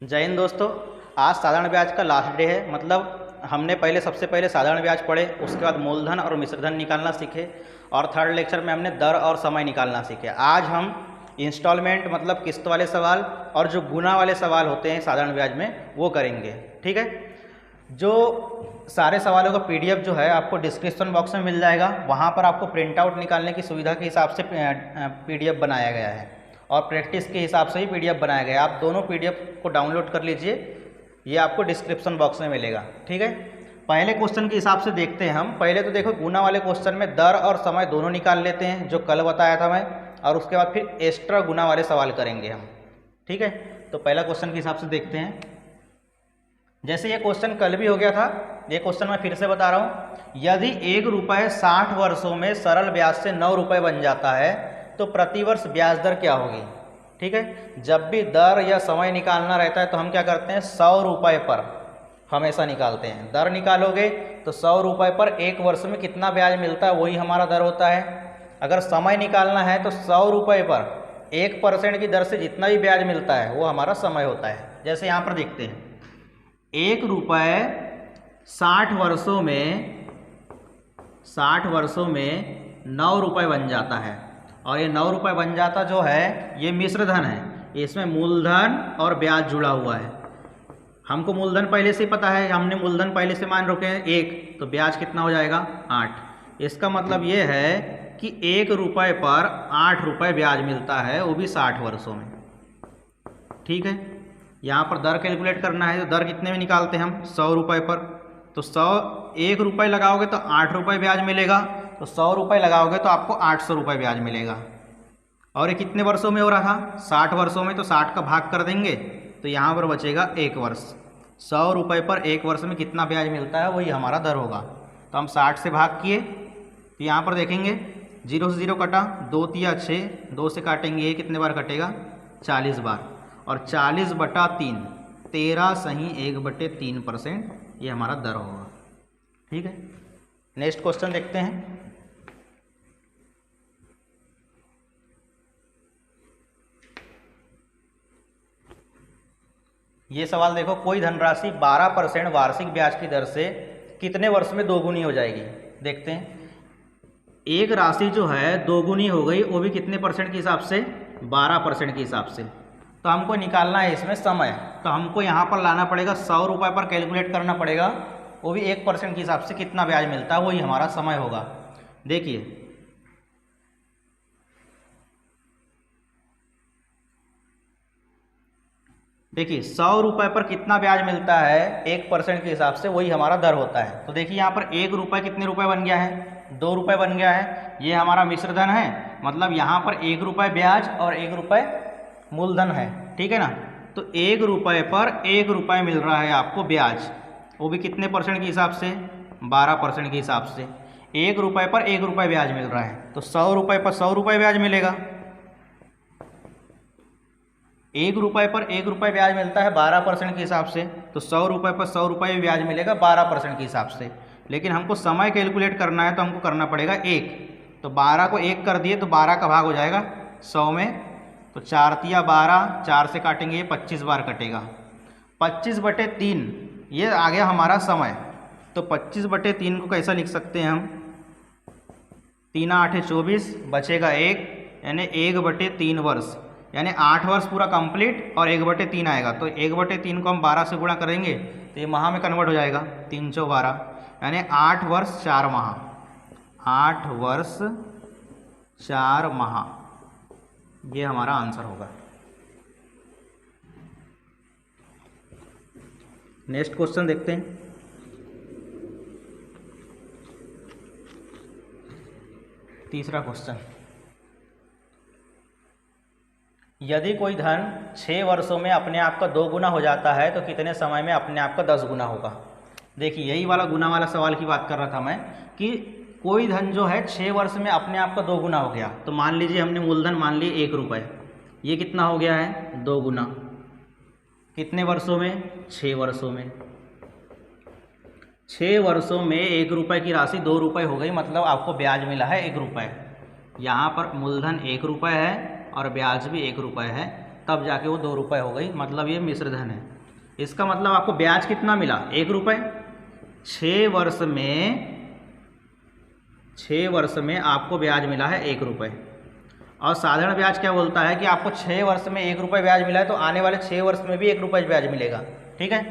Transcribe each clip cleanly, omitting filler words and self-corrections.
जय हिंद दोस्तों। आज साधारण ब्याज का लास्ट डे है। मतलब हमने सबसे पहले साधारण ब्याज पढ़े, उसके बाद मूलधन और मिश्रधन निकालना सीखे और थर्ड लेक्चर में हमने दर और समय निकालना सीखे। आज हम इंस्टॉलमेंट मतलब किस्त वाले सवाल और जो गुना वाले सवाल होते हैं साधारण ब्याज में वो करेंगे। ठीक है। जो सारे सवालों का पीडीएफ जो है आपको डिस्क्रिप्शन बॉक्स में मिल जाएगा। वहाँ पर आपको प्रिंट आउट निकालने की सुविधा के हिसाब से पीडीएफ बनाया गया है और प्रैक्टिस के हिसाब से ही पीडीएफ बनाया गया है। आप दोनों पीडीएफ को डाउनलोड कर लीजिए, ये आपको डिस्क्रिप्शन बॉक्स में मिलेगा। ठीक है। पहले क्वेश्चन के हिसाब से देखते हैं हम। पहले तो देखो, गुना वाले क्वेश्चन में दर और समय दोनों निकाल लेते हैं जो कल बताया था मैं, और उसके बाद फिर एक्स्ट्रा गुना वाले सवाल करेंगे हम। ठीक है। तो पहला क्वेश्चन के हिसाब से देखते हैं। जैसे ये क्वेश्चन कल भी हो गया था, ये क्वेश्चन मैं फिर से बता रहा हूँ। यदि 1 रुपये 60 वर्षों में सरल ब्याज से 9 रुपये बन जाता है तो प्रतिवर्ष ब्याज दर क्या होगी। ठीक है। जब भी दर या समय निकालना रहता है तो हम क्या करते हैं, 100 रुपये पर हमेशा निकालते हैं। दर निकालोगे तो 100 रुपये पर 1 वर्ष में कितना ब्याज मिलता है वही हमारा दर होता है। अगर समय निकालना है तो 100 रुपये पर 1% की दर से जितना भी ब्याज मिलता है वो हमारा समय होता है। जैसे यहाँ पर देखते हैं, 1 रुपये 60 वर्षों में 9 रुपये बन जाता है। और ये 9 रुपये बन जाता जो है ये मिश्रधन है, इसमें मूलधन और ब्याज जुड़ा हुआ है। हमको मूलधन पहले से ही पता है, हमने मूलधन पहले से मान रखे हैं 1, तो ब्याज कितना हो जाएगा 8। इसका मतलब ये है कि 1 रुपये पर 8 रुपये ब्याज मिलता है, वो भी 60 वर्षों में। ठीक है। यहाँ पर दर कैलकुलेट करना है तो दर कितने में निकालते हैं हम, 100 रुपये पर। तो 1 रुपये लगाओगे तो 8 रुपये ब्याज मिलेगा, तो 100 रुपये लगाओगे तो आपको 800 रुपये ब्याज मिलेगा। और ये कितने वर्षों में हो रहा था, 60 वर्षों में, तो 60 का भाग कर देंगे तो यहाँ पर बचेगा 1 वर्ष। 100 रुपये पर 1 वर्ष में कितना ब्याज मिलता है वही हमारा दर होगा। तो हम 60 से भाग किए तो यहाँ पर देखेंगे 0 से 0 कटा, 2 तिया 6, 2 से काटेंगे ये कितने बार कटेगा, 40 बार। और 40/3, 13 सही 1/3% ये हमारा दर होगा। ठीक है। नेक्स्ट क्वेश्चन देखते हैं। ये सवाल देखो, कोई धनराशि 12% वार्षिक ब्याज की दर से कितने वर्ष में दोगुनी हो जाएगी। देखते हैं, एक राशि जो है दोगुनी हो गई, वो भी कितने परसेंट के हिसाब से, 12% के हिसाब से। तो हमको निकालना है इसमें समय, तो हमको यहाँ पर लाना पड़ेगा 100 रुपये पर कैलकुलेट करना पड़ेगा, वो भी 1% के हिसाब से कितना ब्याज मिलता है वही हमारा समय होगा। देखिए, देखिए 100 रुपये पर कितना ब्याज मिलता है 1% के हिसाब से, वही हमारा दर होता है। तो देखिए यहाँ पर 1 रुपये कितने रुपये बन गया है, 2 रुपये बन गया है। ये हमारा मिश्रधन है, मतलब यहाँ पर 1 रुपये ब्याज और 1 रुपये मूलधन है। ठीक है ना। तो 1 रुपये पर 1 रुपये मिल रहा है आपको ब्याज, वो भी कितने परसेंट के हिसाब से, 12% के हिसाब से। 1 रुपये पर 1 रुपये ब्याज मिल रहा है, तो 100 रुपये पर 100 रुपये ब्याज मिलेगा। 1 रुपये पर 1 रुपये ब्याज मिलता है 12% के हिसाब से, तो 100 रुपये पर 100 रुपये ब्याज मिलेगा 12% के हिसाब से। लेकिन हमको समय कैलकुलेट करना है तो हमको करना पड़ेगा 1, तो 12 को 1 कर दिए तो 12 का भाग हो जाएगा 100 में, तो 4 तिया 12, 4 से काटेंगे 25 बार कटेगा। 25/3 ये आ गया हमारा समय। तो 25/3 को कैसा लिख सकते हैं हम, 3 8 24, बचेगा 1, यानी 1/3 वर्ष, यानी 8 वर्ष पूरा कंप्लीट और 1/3 आएगा। तो 1/3 को हम 12 से गुणा करेंगे तो ये माह में कन्वर्ट हो जाएगा, 3 × 12, यानी 8 वर्ष 4 माह। 8 वर्ष 4 माह ये हमारा आंसर होगा। नेक्स्ट क्वेश्चन देखते हैं। तीसरा क्वेश्चन, यदि कोई धन 6 वर्षों में अपने आप का 2 गुना हो जाता है तो कितने समय में अपने आप का 10 गुना होगा। देखिए, यही वाला गुना वाला सवाल की बात कर रहा था मैं कि कोई धन जो है 6 वर्ष में अपने आप का 2 गुना हो गया। तो मान लीजिए हमने मूलधन मान लिए 1 रुपये, ये कितना हो गया है 2 गुना, कितने वर्षों में, 6 वर्षों में। 6 वर्षों में 1 रुपये की राशि 2 रुपये हो गई, मतलब आपको ब्याज मिला है 1 रुपये। यहाँ पर मूलधन 1 रुपये है और ब्याज भी 1 रुपये है, तब जाके वो 2 रुपये हो गई, मतलब ये मिश्र धन है। इसका मतलब आपको ब्याज कितना मिला, 1 रुपये। 6 वर्ष में आपको ब्याज मिला है 1 रुपये। और साधारण ब्याज क्या बोलता है कि आपको 6 वर्ष में 1 रुपये ब्याज मिला है तो आने वाले 6 वर्ष में भी 1 रुपये ब्याज मिलेगा। ठीक है,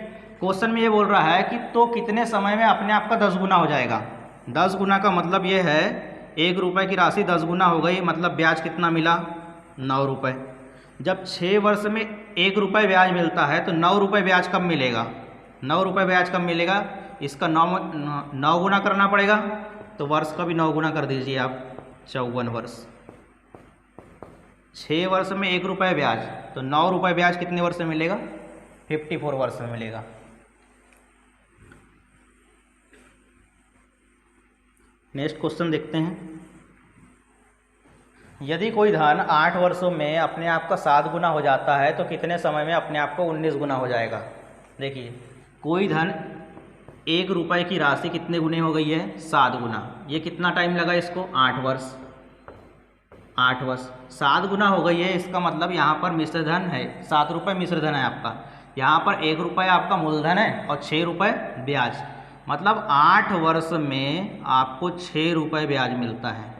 क्वेश्चन में ये बोल रहा है कि तो कितने समय में अपने आप का 10 गुना हो जाएगा। 10 गुना का मतलब ये है 1 रुपये की राशि 10 गुना हो गई, मतलब ब्याज कितना मिला, 9 रुपये। जब 6 वर्ष में 1 रुपये ब्याज मिलता है तो 9 रुपये ब्याज कब मिलेगा, 9 रुपये ब्याज कब मिलेगा, इसका 9 गुना करना पड़ेगा। तो वर्ष का भी 9 गुना कर दीजिए आप, 54 वर्ष। 6 वर्ष में 1 रुपये ब्याज, तो 9 रुपये ब्याज कितने वर्ष में मिलेगा, 54 वर्ष में मिलेगा। नेक्स्ट क्वेश्चन देखते हैं। यदि कोई धन 8 वर्षों में अपने आप का 7 गुना हो जाता है तो कितने समय में अपने आप को 19 गुना हो जाएगा। देखिए, कोई धन 1 रुपये की राशि कितने गुने हो गई है, 7 गुना। ये कितना टाइम लगा इसको, 8 वर्ष। 8 वर्ष 7 गुना हो गई है, इसका मतलब यहाँ पर मिश्र धन है, 7 रुपये मिश्र धन है आपका। यहाँ पर 1 रुपये आपका मूलधन है और 6 रुपये ब्याज, मतलब 8 वर्ष में आपको 6 रुपये ब्याज मिलता है।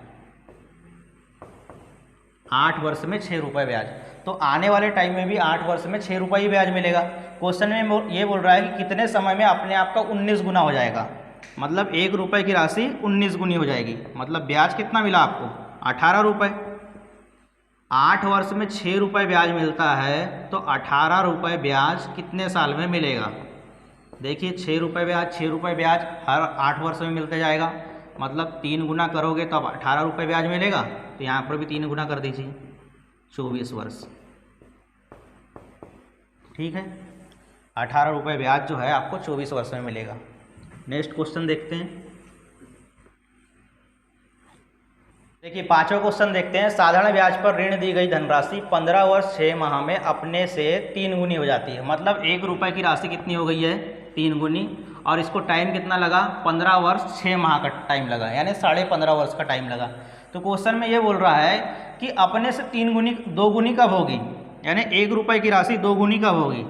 8 वर्ष में 6 रुपये ब्याज, तो आने वाले टाइम में भी 8 वर्ष में 6 रुपये ही ब्याज मिलेगा। क्वेश्चन में ये बोल रहा है कि कितने समय में अपने आप का 19 गुना हो जाएगा, मतलब 1 रुपये की राशि 19 गुनी हो जाएगी, मतलब ब्याज कितना मिला आपको, 18 रुपये। 8 वर्ष में 6 रुपये ब्याज मिलता है तो 18 रुपये ब्याज कितने साल में मिलेगा। देखिए, 6 रुपये ब्याज, 6 रुपये ब्याज हर 8 वर्ष में मिलते जाएगा, मतलब 3 गुना करोगे तो अब 18 रुपये ब्याज मिलेगा। तो यहाँ पर भी 3 गुना कर दीजिए, 24 वर्ष। ठीक है, 18 रुपये ब्याज जो है आपको 24 वर्ष में मिलेगा। नेक्स्ट क्वेश्चन देखते हैं। देखिए, 5वां क्वेश्चन देखते हैं। साधारण ब्याज पर ऋण दी गई धनराशि 15 वर्ष 6 माह में अपने से 3 गुनी हो जाती है, मतलब 1 रुपये की राशि कितनी हो गई है, 3 गुनी। और इसको टाइम कितना लगा, 15 वर्ष 6 माह का टाइम लगा, यानी 15.5 वर्ष का टाइम लगा। तो क्वेश्चन में ये बोल रहा है कि अपने से 3 गुनी 2 गुनी कब होगी, यानी 1 रुपये की राशि 2 गुनी कब होगी।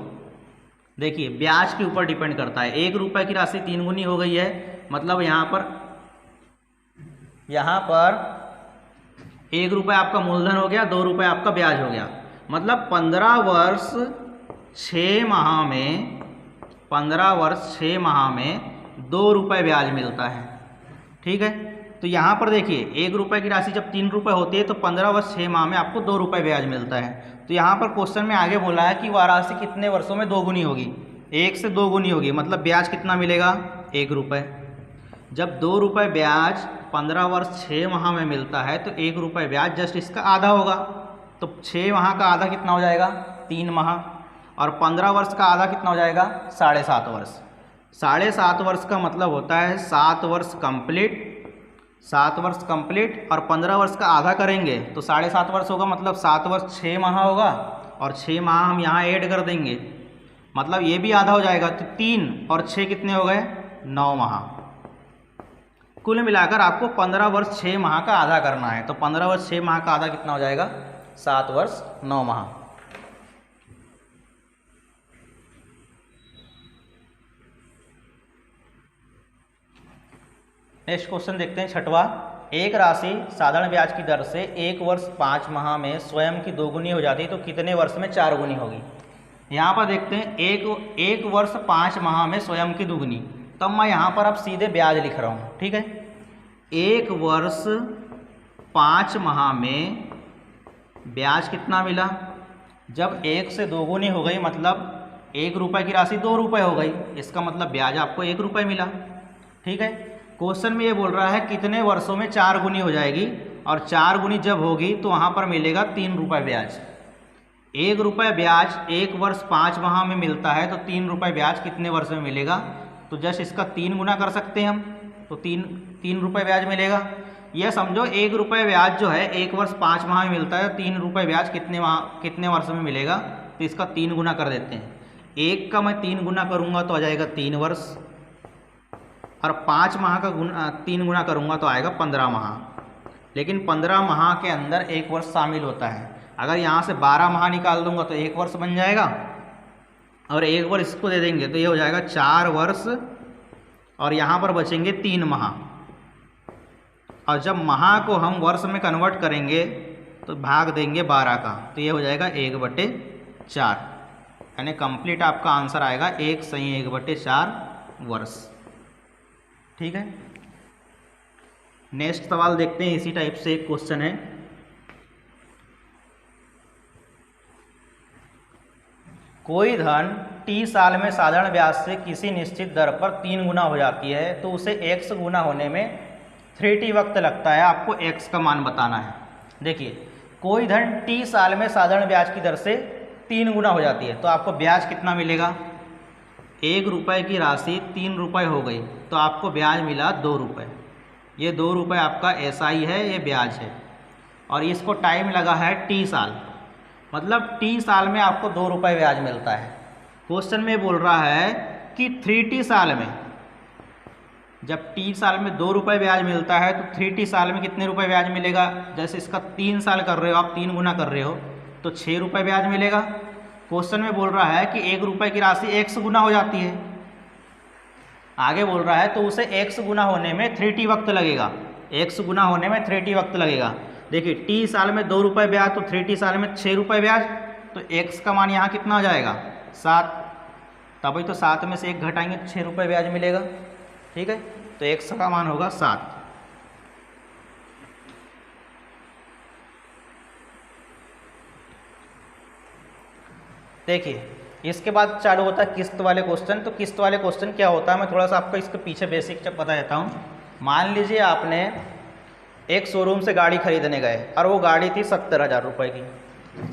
देखिए, ब्याज के ऊपर डिपेंड करता है। 1 रुपये की राशि 3 गुनी हो गई है, मतलब यहाँ पर 1 रुपये आपका मूलधन हो गया, 2 रुपये आपका ब्याज हो गया, मतलब 15 वर्ष 6 माह में 2 रुपये ब्याज मिलता है। ठीक है, तो यहाँ पर देखिए, 1 रुपये की राशि जब 3 रुपये होती है तो 15 वर्ष 6 माह में आपको 2 रुपये ब्याज मिलता है। तो यहाँ पर क्वेश्चन में आगे बोला है कि वह राशि कितने वर्षों में 2 गुनी होगी, 1 से 2 गुनी होगी, मतलब ब्याज कितना मिलेगा, 1 रुपये। जब 2 रुपये ब्याज 15 वर्ष 6 माह में मिलता है तो 1 रुपये ब्याज जस्ट इसका आधा होगा, तो 6 माह का आधा कितना हो जाएगा, 3 माह। और 15 वर्ष का आधा कितना हो जाएगा, 7.5 वर्ष। 7.5 वर्ष का मतलब होता है 7 वर्ष कंप्लीट, 7 वर्ष कंप्लीट और 15 वर्ष का आधा करेंगे तो 7.5 वर्ष होगा, मतलब 7 वर्ष 6 माह होगा और 6 माह हम यहाँ ऐड कर देंगे, मतलब ये भी आधा हो जाएगा। तो 3 और 6 कितने हो गए, 9 माह। कुल मिलाकर आपको 15 वर्ष 6 माह का आधा करना है, तो 15 वर्ष 6 माह का आधा कितना हो जाएगा, 7 वर्ष 9 माह। नेक्स्ट क्वेश्चन देखते हैं, 6वां। एक राशि साधारण ब्याज की दर से 1 वर्ष 5 माह में स्वयं की 2 गुनी हो जाती है तो कितने वर्ष में 4 गुनी होगी। यहाँ पर देखते हैं, एक वर्ष 5 माह में स्वयं की 2 गुनी, तब मैं यहाँ पर अब सीधे ब्याज लिख रहा हूँ। ठीक है, 1 वर्ष 5 माह में ब्याज कितना मिला, जब 1 से 2 गुनी हो गई, मतलब 1 रुपये की राशि 2 रुपये हो गई, इसका मतलब ब्याज आपको 1 रुपये मिला। ठीक है, क्वेश्चन में ये बोल रहा है कितने वर्षों में 4 गुनी हो जाएगी, और 4 गुनी जब होगी तो वहाँ पर मिलेगा 3 रुपये ब्याज। 1 रुपये ब्याज 1 वर्ष 5 माह में मिलता है तो 3 रुपये ब्याज कितने वर्ष में मिलेगा, तो जस्ट इसका 3 गुना कर सकते हैं हम, तो 3 रुपये ब्याज मिलेगा। यह समझो 1 रुपये ब्याज जो है 1 वर्ष 5 माह में मिलता है, 3 रुपये ब्याज कितने वर्ष में मिलेगा, तो इसका 3 गुना कर देते हैं। 1 का मैं 3 गुना करूँगा तो आ जाएगा 3 वर्ष, और 5 माह का 3 गुना करूँगा तो आएगा 15 माह। लेकिन 15 माह के अंदर 1 वर्ष शामिल होता है, अगर यहाँ से 12 माह निकाल दूंगा तो 1 वर्ष बन जाएगा, और 1 वर्ष इसको दे देंगे तो ये हो जाएगा 4 वर्ष, और यहाँ पर बचेंगे 3 माह। और जब माह को हम वर्ष में कन्वर्ट करेंगे तो भाग देंगे 12 का, तो ये हो जाएगा 1/4, यानी कंप्लीट आपका आंसर आएगा 1/4 वर्ष। ठीक है, नेक्स्ट सवाल देखते हैं। इसी टाइप से एक क्वेश्चन है, कोई धन t साल में साधारण ब्याज से किसी निश्चित दर पर 3 गुना हो जाती है तो उसे x गुना होने में 3t वक्त लगता है, आपको x का मान बताना है। देखिए, कोई धन t साल में साधारण ब्याज की दर से 3 गुना हो जाती है तो आपको ब्याज कितना मिलेगा? 1 रुपये की राशि 3 रुपये हो गई तो आपको ब्याज मिला 2 रुपये। ये 2 रुपये आपका SI है, ये ब्याज है, और इसको टाइम लगा है t साल, मतलब t साल में आपको 2 रुपये ब्याज मिलता है। क्वेश्चन में बोल रहा है कि 3t साल में, जब t साल में 2 रुपये ब्याज मिलता है तो 3t साल में कितने रुपये ब्याज मिलेगा? जैसे इसका 3 साल कर रहे हो आप, 3 गुना कर रहे हो तो 6 रुपये ब्याज मिलेगा। क्वेश्चन में बोल रहा है कि 1 रुपये की राशि x गुना हो जाती है, आगे बोल रहा है तो उसे x गुना होने में 3t वक्त लगेगा, x गुना होने में 3t वक्त लगेगा। देखिए, t साल में 2 रुपये ब्याज तो 3t साल में 6 रुपये ब्याज, तो x का मान यहाँ कितना हो जाएगा? 7, तभी तो 7 में से 1 घटाएंगे तो 6 रुपये ब्याज मिलेगा। ठीक है, तो x का मान होगा 7। देखिए, इसके बाद चालू होता है किस्त वाले क्वेश्चन। तो किस्त वाले क्वेश्चन क्या होता है, मैं थोड़ा सा आपको इसके पीछे बेसिक बता देता हूँ। मान लीजिए आपने एक शोरूम से गाड़ी खरीदने गए और वो गाड़ी थी 70,000 रुपये की,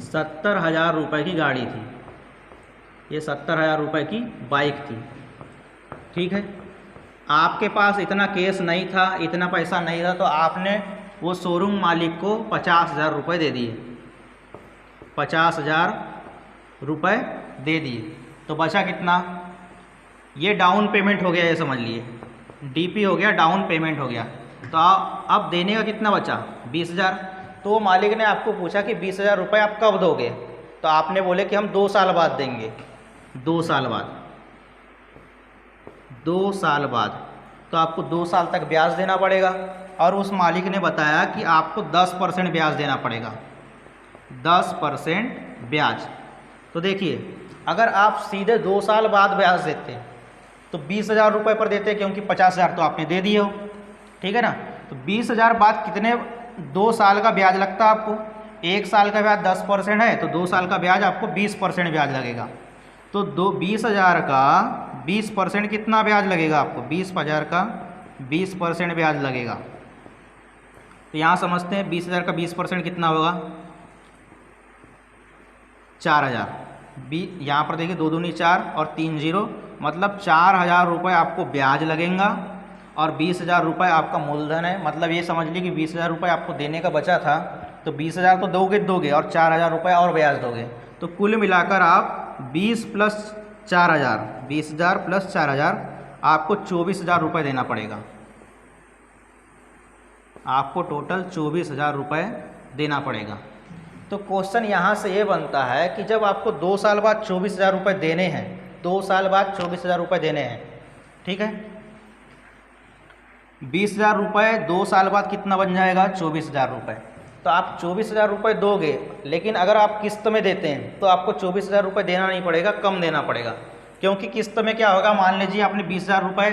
70,000 रुपये की गाड़ी थी, ये 70,000 रुपये की बाइक थी। ठीक है, आपके पास इतना कैश नहीं था, इतना पैसा नहीं था, तो आपने वो शोरूम मालिक को 50,000 रुपये दे दिए, 50,000 रुपये दे दिए, तो बचा कितना? ये डाउन पेमेंट हो गया, ये समझ लिए, DP हो गया, डाउन पेमेंट हो गया। तो अब देने का कितना बचा? 20,000। तो मालिक ने आपको पूछा कि 20,000 रुपये आप कब दोगे? तो आपने बोले कि हम 2 साल बाद देंगे। 2 साल बाद, 2 साल बाद, तो आपको 2 साल तक ब्याज देना पड़ेगा, और उस मालिक ने बताया कि आपको 10% ब्याज देना पड़ेगा, 10% ब्याज। तो देखिए, अगर आप सीधे 2 साल बाद ब्याज देते तो 20,000 रुपये पर देते, क्योंकि 50,000 तो आपने दे दिए हो। ठीक है ना, तो 20,000 बाद कितने 2 साल का ब्याज लगता है आपको? 1 साल का ब्याज 10% है, तो 2 साल का ब्याज आपको 20% ब्याज लगेगा। तो 20,000 का 20% कितना ब्याज लगेगा आपको? 20,000 का 20% ब्याज लगेगा। तो यहाँ समझते हैं 20,000 का 20% कितना होगा? 4,000। यहाँ पर देखिए 2 दूनी 4 और 3 0, मतलब 4,000 रुपये आपको ब्याज लगेगा, और 20,000 रुपये आपका मूलधन है। मतलब ये समझ लीजिए कि 20,000 रुपये आपको देने का बचा था, तो 20,000 तो दोगे और 4,000 रुपये और ब्याज दोगे, तो कुल मिलाकर आप 20 + 4,000, 20,000 + 4,000, आपको 24,000 रुपये देना पड़ेगा। आपको टोटल 24,000 रुपये देना पड़ेगा। तो क्वेश्चन यहाँ से ये बनता है कि जब आपको 2 साल बाद 24,000 रुपये देने हैं, 2 साल बाद 24,000 रुपये देने हैं, ठीक है, 20,000 रुपये 2 साल बाद कितना बन जाएगा? 24,000 रुपये। तो आप 24,000 रुपये दोगे, लेकिन अगर आप किस्त में देते हैं तो आपको 24,000 रुपये देना नहीं पड़ेगा, कम देना पड़ेगा। क्योंकि किस्त में क्या होगा, मान लीजिए आपने 20,000 रुपये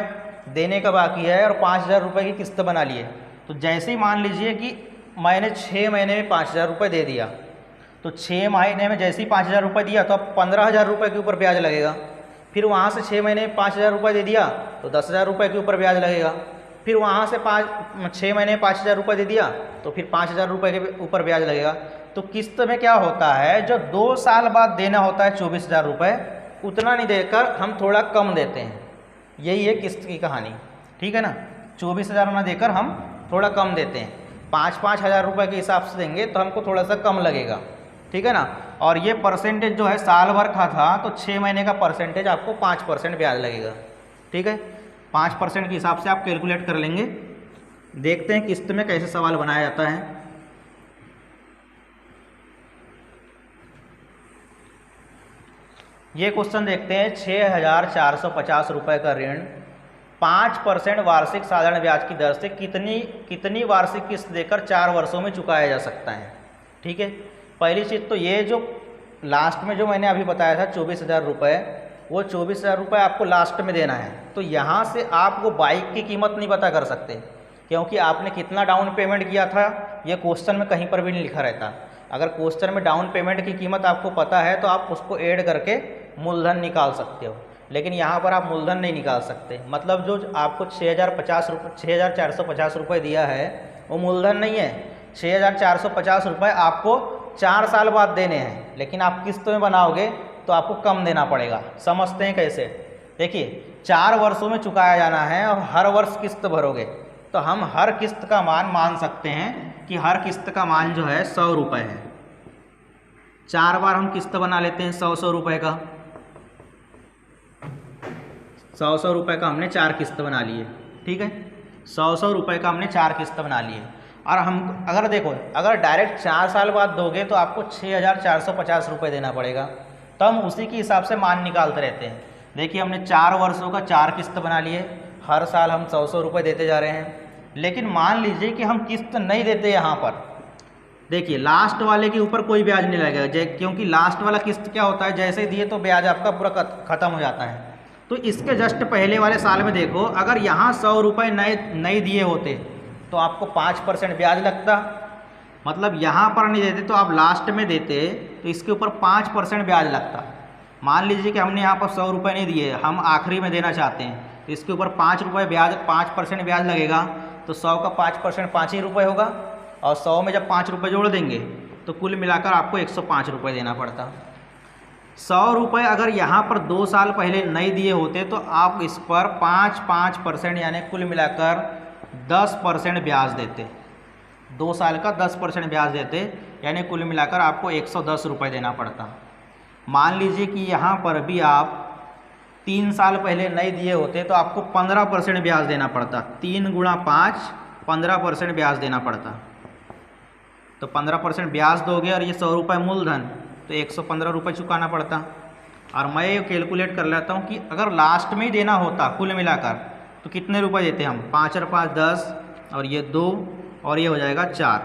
देने का बाकी है और 5,000 रुपये की किस्त बना लिए, तो जैसे ही मान लीजिए कि मैंने 6 महीने में 5,000 रुपये दे दिया, तो 6 महीने में जैसे ही 5,000 रुपये दिया तो अब 15,000 रुपये के ऊपर ब्याज लगेगा। फिर वहाँ से 6 महीने में 5,000 रुपये दे दिया तो 10,000 रुपये के ऊपर ब्याज लगेगा। फिर वहाँ से 6 महीने में 5,000 रुपये दे दिया तो फिर 5,000 रुपये के ऊपर ब्याज लगेगा। तो किस्त में क्या होता है, जो 2 साल बाद देना होता है 24,000 रुपये, उतना नहीं देकर हम थोड़ा कम देते हैं। यही है किस्त की कहानी, ठीक है ना। 24,000 ना देकर हम थोड़ा कम देते हैं, 5-5 हज़ार रुपये के हिसाब से देंगे तो हमको थोड़ा सा कम लगेगा, ठीक है ना। और ये परसेंटेज जो है साल भर का था, तो 6 महीने का परसेंटेज आपको 5% ब्याज लगेगा, ठीक है। 5% के हिसाब से आप कैलकुलेट कर लेंगे। देखते हैं किस्त में कैसे सवाल बनाया जाता है। ये क्वेश्चन देखते हैं, 6,450 रुपये का ऋण 5% वार्षिक साधारण ब्याज की दर से कितनी वार्षिक किस्त देकर 4 वर्षों में चुकाया जा सकता है। ठीक है, पहली चीज़ तो ये जो लास्ट में जो मैंने अभी बताया था 24,000 रुपये, वो 24,000 रुपये आपको लास्ट में देना है। तो यहाँ से आप वो बाइक की कीमत नहीं पता कर सकते, क्योंकि आपने कितना डाउन पेमेंट किया था ये क्वेश्चन में कहीं पर भी नहीं लिखा रहता। अगर क्वेश्चन में डाउन पेमेंट की कीमत आपको पता है तो आप उसको ऐड करके मूलधन निकाल सकते हो, लेकिन यहाँ पर आप मूलधन नहीं निकाल सकते। मतलब जो आपको 6,450 रुपये दिया है वो मूलधन नहीं है। 6,450 रुपये आपको 4 साल बाद देने हैं, लेकिन आप किस्त में बनाओगे तो आपको कम देना पड़ेगा। समझते हैं कैसे? देखिए, 4 वर्षों में चुकाया जाना है और हर वर्ष किस्त भरोगे, तो हम हर किस्त का मान सकते हैं कि हर किस्त का मान जो है 100 रुपये है। 4 बार हम किस्त बना लेते हैं 100 रुपये का। 100 रुपये का हमने 4 किस्त बना लिए। ठीक है, 100 रुपये का हमने 4 किस्त बना लिए। और हम अगर देखो, अगर डायरेक्ट 4 साल बाद दोगे तो आपको 6,450 रुपये देना पड़ेगा। तो हम उसी के हिसाब से मान निकालते रहते हैं। देखिए, हमने 4 वर्षों का 4 किस्त बना लिए, हर साल हम 100 रुपये देते जा रहे हैं। लेकिन मान लीजिए कि हम किस्त नहीं देते यहाँ पर, देखिए लास्ट वाले के ऊपर कोई ब्याज नहीं लगेगा, क्योंकि लास्ट वाला किस्त क्या होता है, जैसे ही दिए तो ब्याज आपका पूरा ख़त्म हो जाता है। तो इसके जस्ट पहले वाले साल में देखो, अगर यहाँ 100 रुपये नए दिए होते तो आपको 5% ब्याज लगता। मतलब यहाँ पर नहीं देते तो आप लास्ट में देते तो इसके ऊपर 5% ब्याज लगता। मान लीजिए कि हमने यहाँ पर 100 रुपये नहीं दिए, हम आखिरी में देना चाहते हैं, तो इसके ऊपर 5 रुपये ब्याज 5% ब्याज लगेगा। तो 100 का 5% 5 ही रुपये होगा, और 100 में जब 5 रुपये जोड़ देंगे तो कुल मिलाकर आपको 105 रुपये देना पड़ता। 100 रुपये अगर यहाँ पर 2 साल पहले नहीं दिए होते तो आप इस पर 5% यानी कुल मिलाकर 10% ब्याज देते। 2 साल का 10% ब्याज देते, यानी कुल मिलाकर आपको 110 रुपये देना पड़ता। मान लीजिए कि यहाँ पर भी आप 3 साल पहले नहीं दिए होते तो आपको 15% ब्याज देना पड़ता। 3 गुणा 5 15% ब्याज देना पड़ता। तो 15% ब्याज दोगे और ये 100 रुपये मूलधन, तो 115 रुपये चुकाना पड़ता। और मैं ये कैलकुलेट कर लेता हूँ कि अगर लास्ट में ही देना होता कुल मिलाकर तो कितने रुपए देते हम। 5 और 5 10, और ये 2, और ये हो जाएगा 4,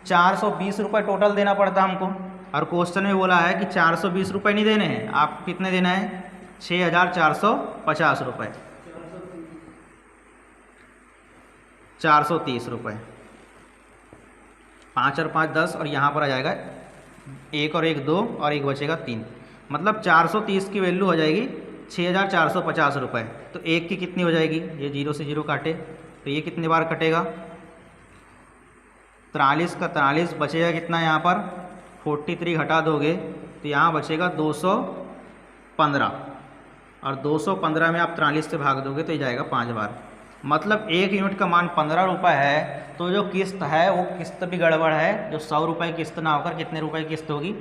420 रुपये टोटल देना पड़ता हमको। और क्वेश्चन में बोला है कि 420 रुपये नहीं देने हैं, आपको कितने देना है, 6,450 रुपये, 430 रुपये। 5 और 5 10, और यहाँ पर आ जाएगा 1 और 1 2, और 1 बचेगा 3। मतलब 430 की वैल्यू हो जाएगी 6,450 रुपये। तो 1 की कितनी हो जाएगी, ये 0 से 0 काटे तो ये कितने बार कटेगा, 43 का 43, बचेगा कितना यहाँ पर 43 घटा दोगे तो यहाँ बचेगा 215, और 215 में आप 43 से भाग दोगे तो ये जाएगा 5 बार। मतलब 1 यूनिट का मान 15 रुपये है, तो जो किस्त है वो किस्त भी गड़बड़ है। जो 100 रुपये की किस्त ना होकर कितने रुपए की किस्त होगी,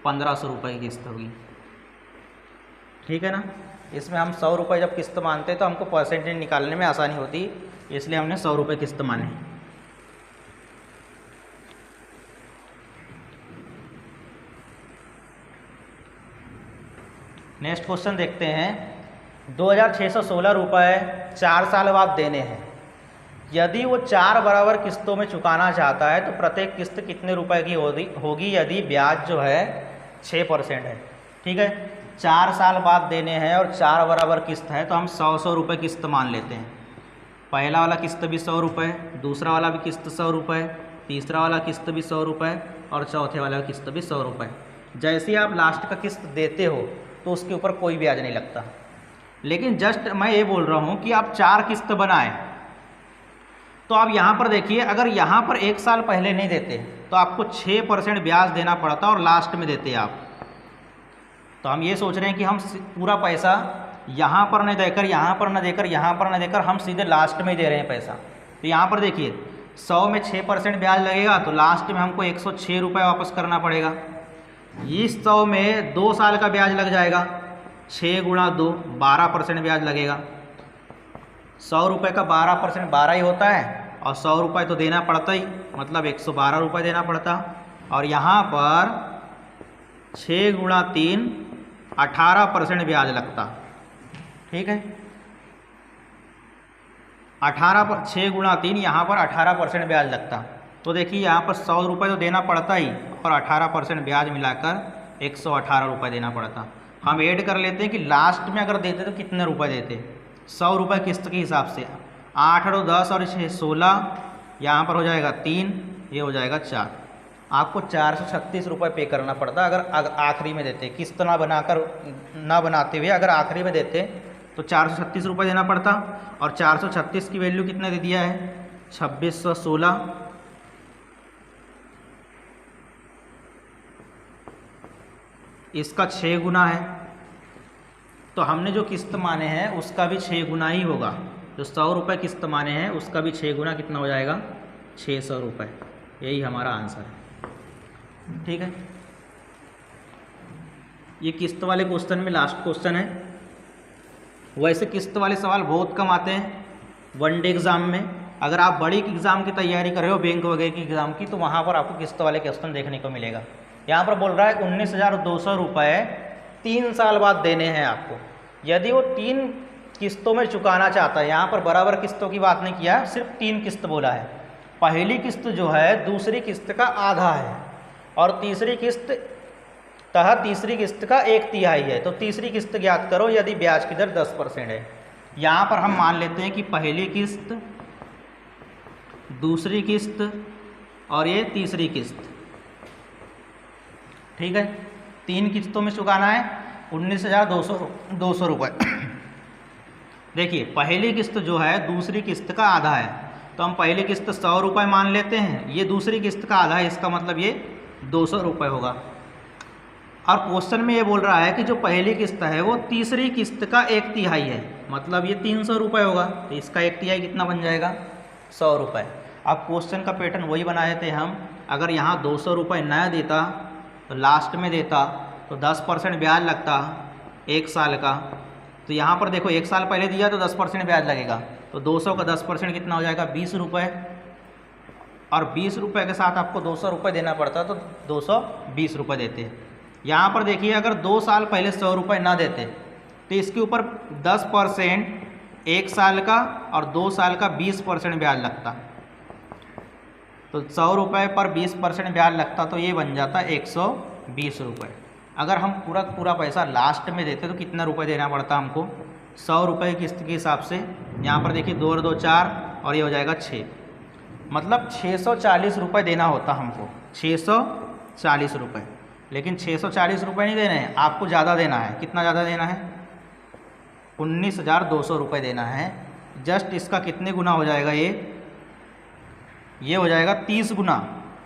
1500 रुपये की किस्त होगी। ठीक है ना। इसमें हम 100 रुपये जब किस्त मानते हैं तो हमको परसेंटेज निकालने में आसानी होती, इसलिए हमने 100 रुपये किस्त माने। नेक्स्ट क्वेश्चन देखते हैं, 2,616 रुपये 4 साल बाद देने हैं। यदि वो 4 बराबर किस्तों में चुकाना चाहता है तो प्रत्येक किस्त कितने रुपए की होगी यदि ब्याज जो है 6% है। ठीक है, 4 साल बाद देने हैं और 4 बराबर किस्त है, तो हम 100 रुपये किस्त मान लेते हैं। पहला वाला किस्त भी 100 रुपये, दूसरा वाला भी किस्त 100 रुपये, तीसरा वाला किस्त भी 100 रुपये, और चौथे वाला किस्त भी 100 रुपये। जैसे ही आप लास्ट का किस्त देते हो तो उसके ऊपर कोई ब्याज नहीं लगता। लेकिन जस्ट मैं ये बोल रहा हूँ कि आप 4 किस्त बनाएं, तो आप यहाँ पर देखिए, अगर यहाँ पर 1 साल पहले नहीं देते तो आपको 6% ब्याज देना पड़ता और लास्ट में देते आप। तो हम ये सोच रहे हैं कि हम पूरा पैसा यहाँ पर नहीं देकर, यहाँ पर न देकर, यहाँ पर न देकर हम सीधे लास्ट में ही दे रहे हैं पैसा। तो यहाँ पर देखिए 100 में 6% ब्याज लगेगा तो लास्ट में हमको 106 रुपये वापस करना पड़ेगा। इस 100 में 2 साल का ब्याज लग जाएगा, 6 गुणा 2 12% ब्याज लगेगा। 100 रुपये का 12% 12 ही होता है, और 100 रुपये तो देना पड़ता ही, मतलब 112 रुपये देना पड़ता। और यहाँ पर 6 गुणा 3 18% ब्याज लगता। ठीक है, 6 गुणा 3, यहाँ पर 18% ब्याज लगता। तो देखिए यहाँ पर 100 रुपये तो देना पड़ता ही, और 18% ब्याज मिलाकर 118 रुपये देना पड़ता। हम ऐड कर लेते हैं कि लास्ट में अगर देते तो कितने रुपए देते। 100 रुपये किस्त के हिसाब से 8 और 10 और 6 16, यहाँ पर हो जाएगा 3, ये हो जाएगा 4। आपको 436 रुपये पे करना पड़ता अगर आखिरी में देते, किस्त ना बनाते हुए अगर आखिरी में देते तो 436 रुपये देना पड़ता। और 436 की वैल्यू कितने दे दिया है, 2616। इसका 6 गुना है, तो हमने जो किस्त माने हैं उसका भी 6 गुना ही होगा। जो 100 रुपये किस्त माने हैं उसका भी 6 गुना कितना हो जाएगा, 600 रुपये। यही हमारा आंसर है। ठीक है, ये किस्त वाले क्वेश्चन में लास्ट क्वेश्चन है। वैसे किस्त वाले सवाल बहुत कम आते हैं वनडे एग्ज़ाम में। अगर आप बड़ी एग्ज़ाम की तैयारी कर रहे हो, बैंक वगैरह की एग्ज़ाम की, तो वहाँ पर आपको किस्त वाले क्वेश्चन देखने को मिलेगा। यहाँ पर बोल रहा है 19,200 रुपये 3 साल बाद देने हैं आपको। यदि वो 3 किस्तों में चुकाना चाहता है, यहाँ पर बराबर किस्तों की बात नहीं किया, सिर्फ 3 किस्त बोला है। पहली किस्त जो है दूसरी किस्त का आधा है, और तीसरी किस्त का 1/3 है। तो तीसरी किस्त ज्ञात करो यदि ब्याज की दर 10% है। यहाँ पर हम मान लेते हैं कि पहली किस्त, दूसरी किस्त और ये तीसरी किस्त। ठीक है, 3 किस्तों में चुकाना है 19,200 रुपये। देखिए पहली किस्त जो है दूसरी किस्त का आधा है, तो हम पहली किस्त 100 रुपये मान लेते हैं, ये दूसरी किस्त का आधा है, इसका मतलब ये 200 रुपये होगा। और क्वेश्चन में ये बोल रहा है कि जो पहली किस्त है वो तीसरी किस्त का 1/3 है, मतलब ये 300 रुपये होगा। तो इसका 1/3 कितना बन जाएगा, 100 रुपये। अब क्वेश्चन का पैटर्न वही बनाए थे हम। अगर यहाँ 200 रुपये न देता तो लास्ट में देता तो 10% ब्याज लगता 1 साल का। तो यहाँ पर देखो 1 साल पहले दिया तो 10% ब्याज लगेगा, तो 200 का 10% कितना हो जाएगा, 20 रुपये। और 20 रुपये के साथ आपको 200 रुपये देना पड़ता, तो 220 रुपये देते हैं। यहाँ पर देखिए अगर 2 साल पहले 100 रुपये ना देते तो इसके ऊपर 10% 1 साल का और 2 साल का 20% ब्याज लगता। तो 100 रुपये पर 20% ब्याज लगता, तो ये बन जाता 120 रुपये। अगर हम पूरा पैसा लास्ट में देते तो कितना रुपये देना पड़ता हमको, 100 रुपये किस्त के हिसाब से। यहाँ पर देखिए 2 और 2 4 और ये हो जाएगा 6, मतलब 640 रुपये देना होता हमको, 640 रुपये। लेकिन 640 रुपये नहीं देने हैं, आपको ज़्यादा देना है। कितना ज़्यादा देना है, 19,200 रुपये देना है। जस्ट इसका कितने गुना हो जाएगा, ये हो जाएगा 30 गुना।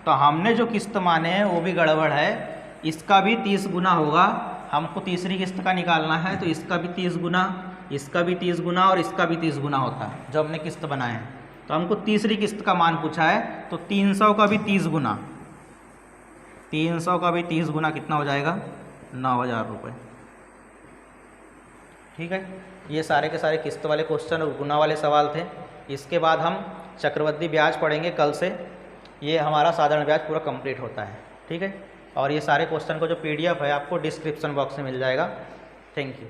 तो हमने जो किस्त माने हैं वो भी गड़बड़ है, इसका भी 30 गुना होगा। हमको तीसरी किस्त का निकालना है, तो इसका भी 30 गुना, इसका भी 30 गुना और इसका भी 30 गुना होता है जो हमने किस्त बनाए हैं। तो हमको तीसरी किस्त का मान पूछा है, तो 300 का भी 30 गुना, 300 का भी 30 गुना कितना हो जाएगा, 9,000 रुपये। ठीक है, ये सारे के सारे किस्त वाले क्वेश्चन और गुना वाले सवाल थे। इसके बाद हम चक्रवृद्धि ब्याज पढ़ेंगे कल से। ये हमारा साधारण ब्याज पूरा कंप्लीट होता है। ठीक है, और ये सारे क्वेश्चन को जो PDF है आपको डिस्क्रिप्शन बॉक्स में मिल जाएगा। Thank you.